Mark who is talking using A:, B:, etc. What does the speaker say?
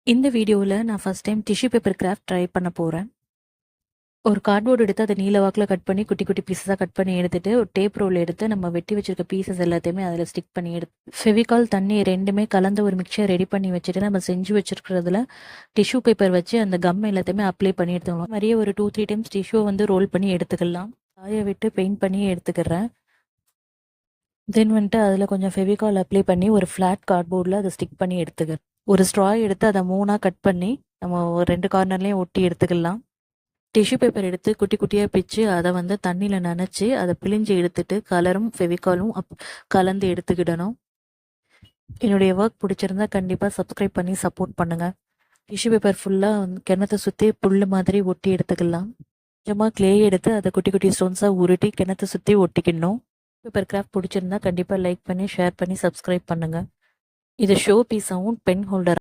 A: இந்த வீடியோவில் நான் first time tissue paper craft try பண்ண போகிறேன். ஒரு கார்ட்போர்டு எடுத்து அதை நீல வாக்கில் கட் பண்ணி குட்டி குட்டி பீஸஸாக கட் பண்ணி எடுத்துட்டு ஒரு டேப் ரோல் எடுத்து நம்ம வெட்டி வச்சிருக்க பீசஸ் எல்லாத்தையுமே அதில் ஸ்டிக் பண்ணி ஃபெவிகால் தண்ணி ரெண்டுமே கலந்து ஒரு மிக்சர் ரெடி பண்ணி வச்சுட்டு நம்ம செஞ்சு வச்சிருக்கிறதுல டிஷ்யூ பேப்பர் வச்சு அந்த கம் எல்லாத்தையுமே அப்ளை பண்ணி எடுத்துக்கலாம். மாதிரியே ஒரு 2-3 டைம்ஸ் டிஷ்யூ வந்து ரோல் பண்ணி எடுத்துக்கலாம். காய விட்டு பெயிண்ட் பண்ணி எடுத்துக்கிறேன். தென் வந்துட்டு அதில் கொஞ்சம் ஃபெவிகால் அப்ளை பண்ணி ஒரு ஃப்ளாட் கார்ட்போர்டில் அதை ஸ்டிக் பண்ணி எடுத்துக்கிறேன். ஒரு ஸ்ட்ரா எடுத்து அதை 3ஆக கட் பண்ணி நம்ம ஒரு 2 கார்னர்லேயும் ஒட்டி எடுத்துக்கலாம். டிஷ்யூ பேப்பர் எடுத்து குட்டி குட்டியாக பிச்சு அதை வந்து தண்ணியில் நனைச்சி அதை பிழிஞ்சு எடுத்துட்டு கலரும் ஃபெவிகாலும் கலந்து எடுத்துக்கிடணும். என்னுடைய ஒர்க் பிடிச்சிருந்தா கண்டிப்பாக சப்ஸ்கிரைப் பண்ணி சப்போர்ட் பண்ணுங்கள். டிஷ்யூ பேப்பர் ஃபுல்லாக கிணத்தை சுற்றி புல் மாதிரி ஒட்டி எடுத்துக்கலாம். கொஞ்சமாக க்ளே எடுத்து அதை குட்டி குட்டி ஸ்டோன்ஸாக உருட்டி கிணத்தை சுற்றி ஒட்டிக்கணும். பேப்பர் கிராஃப்ட் பிடிச்சிருந்தா கண்டிப்பாக லைக் பண்ணி ஷேர் பண்ணி சப்ஸ்கிரைப் பண்ணுங்கள். இது ஷோ பீஸாகவும் பென் ஹோல்டர்